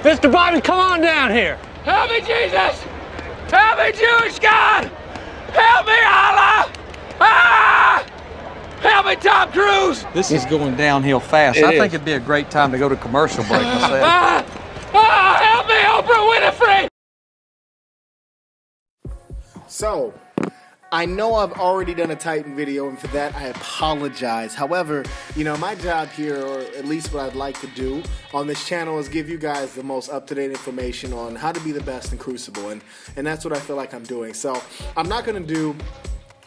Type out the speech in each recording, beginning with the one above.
Mr. Bobby, come on down here. Help me, Jesus! Help me, Jewish God! Help me, Allah! Ah! Help me, Tom Cruise! This is going downhill fast. I think it'd be a great time to go to commercial break myself. Help me, Oprah Winfrey! So, I know I've already done a Titan video, and for that I apologize. However, you know, my job here, or at least what I'd like to do on this channel, is give you guys the most up-to-date information on how to be the best in Crucible, and that's what I feel like I'm doing. So, I'm not going to do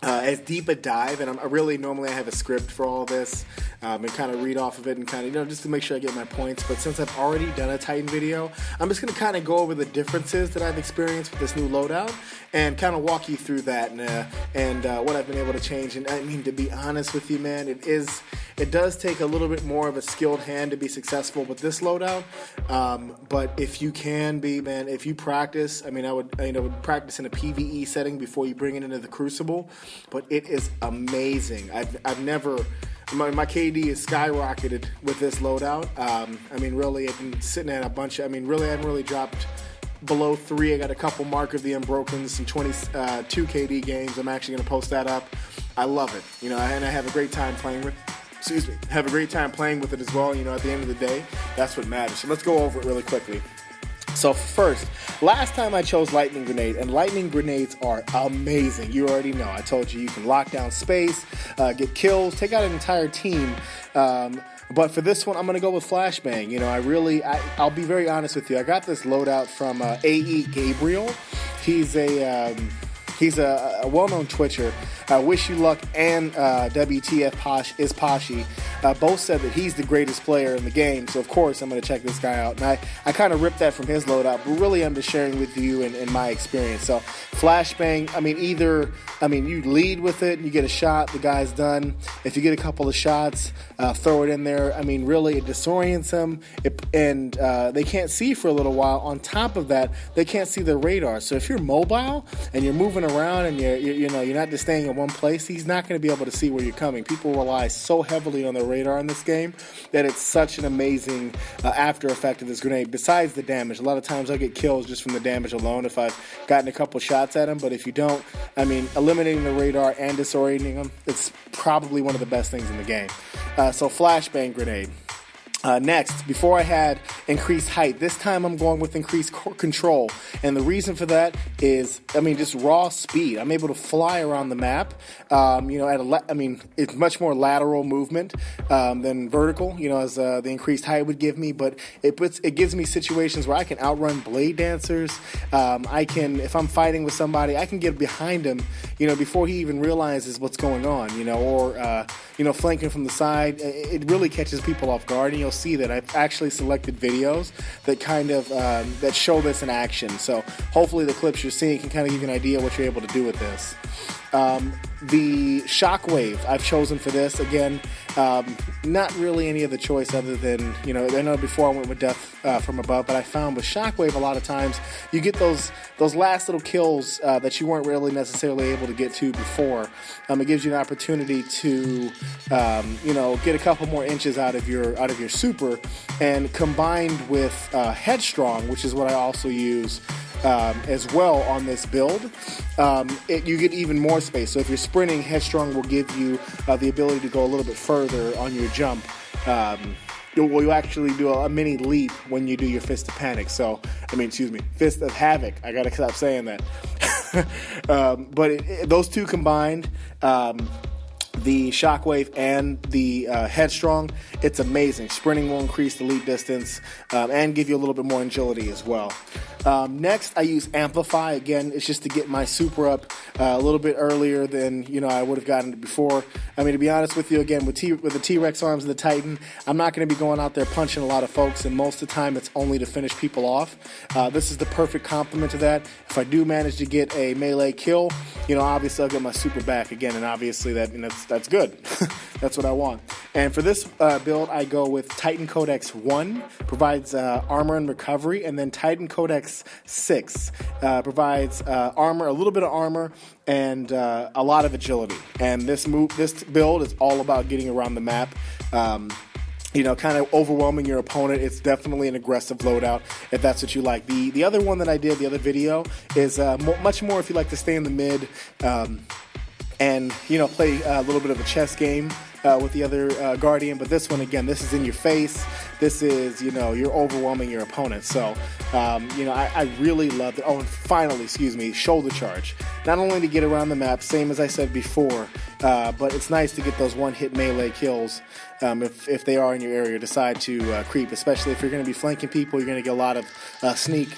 as deep a dive, and normally I have a script for all this, and kind of read off of it and kind of, you know, just to make sure I get my points. But since I've already done a Titan video, I'm just going to kind of go over the differences that I've experienced with this new loadout and kind of walk you through that and what I've been able to change. And I mean, to be honest with you, man, it does take a little bit more of a skilled hand to be successful with this loadout. But if you can be, man, if you practice, I mean, I would practice in a PvE setting before you bring it into the Crucible. But it is amazing. I've never. My KD is skyrocketed with this loadout. I mean, really, I've been sitting at a bunch of, I mean, really, I haven't really dropped below 3. I got a couple mark of the unbrokens, some 22 KD games. I'm actually going to post that up. I love it, you know, and I have a great time playing with have a great time playing with it as well. You know, at the end of the day, that's what matters. So let's go over it really quickly. So first, last time I chose Lightning Grenade, and Lightning Grenades are amazing. You already know. I told you can lock down space, get kills, take out an entire team. But for this one, I'm going to go with Flashbang. You know, I'll be very honest with you. I got this loadout from AE Gabriel. He's a well-known Twitcher. Wish You Luck and WTF Poshy both said that he's the greatest player in the game, so of course I'm going to check this guy out. And I kind of ripped that from his loadout, but really I'm just sharing with you and my experience. So Flashbang, I mean, you lead with it and you get a shot, the guy's done. If you get a couple of shots, throw it in there. I mean, really, it disorients them, and they can't see for a little while. On top of that, they can't see their radar. So if you're mobile and you're moving around and you're not just staying in one place, he's not going to be able to see where you're coming. People rely so heavily on their radar in this game that it's such an amazing after effect of this grenade. Besides the damage, a lot of times I get kills just from the damage alone if I've gotten a couple shots at him. But if you don't, I mean, eliminating the radar and disorienting him, it's probably one of the best things in the game. So Flashbang Grenade. Next, before I had increased height, this time I'm going with increased control. And the reason for that is, I mean, just raw speed. I'm able to fly around the map, it's much more lateral movement than vertical, as the increased height would give me. But it gives me situations where I can outrun blade dancers. If I'm fighting with somebody, I can get behind him, before he even realizes what's going on, or flanking from the side. It really catches people off guard, and you'll see that I've actually selected videos that kind of that show this in action. So hopefully the clips you're seeing can kind of give you an idea what you're able to do with this. The Shockwave I've chosen for this, again, not really any other choice other than, I know before I went with Death from Above, but I found with Shockwave a lot of times you get those last little kills that you weren't really necessarily able to get to before. It gives you an opportunity to, get a couple more inches out of your super, and combined with Headstrong, which is what I also use as well on this build, you get even more space. So if you're sprinting, Headstrong will give you the ability to go a little bit further on your jump. You actually do a mini leap when you do your Fist of Panic. Fist of Havoc. I gotta stop saying that. But those two combined, the Shockwave and the Headstrong, it's amazing. Sprinting will increase the leap distance and give you a little bit more agility as well. Next, I use Amplify. Again, it's just to get my super up a little bit earlier than I would have gotten it before. I mean, to be honest with you, again, with the T-Rex arms and the Titan, I'm not going to be going out there punching a lot of folks, and most of the time it's only to finish people off. This is the perfect complement to that. If I do manage to get a melee kill, obviously I'll get my super back again, and obviously that's good. That's what I want. And for this build, I go with Titan Codex I, provides armor and recovery, and then Titan Codex VI provides armor, a little bit of armor, and a lot of agility. And this build is all about getting around the map. you know, kind of overwhelming your opponent. It's definitely an aggressive loadout if that's what you like. The other one that I did, the other video, is much more if you like to stay in the mid and, you know, play a little bit of a chess game with the other Guardian. But this one, again, this is in your face. This is, you know, you're overwhelming your opponent. So, you know, I really love it. Oh, and finally, excuse me, shoulder charge. Not only to get around the map, same as I said before, but it's nice to get those one-hit melee kills if they are in your area, decide to creep, especially if you're going to be flanking people. You're going to get a lot of sneak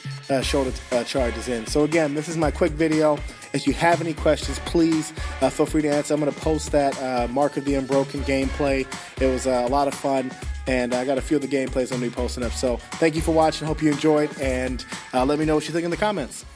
shoulder charges in. So again, this is my quick video. If you have any questions, please feel free to answer. I'm going to post that Mark of the Unbroken gameplay. It was a lot of fun, and I got a few of the gameplays I'm going to be posting up. So thank you for watching. Hope you enjoyed, and let me know what you think in the comments.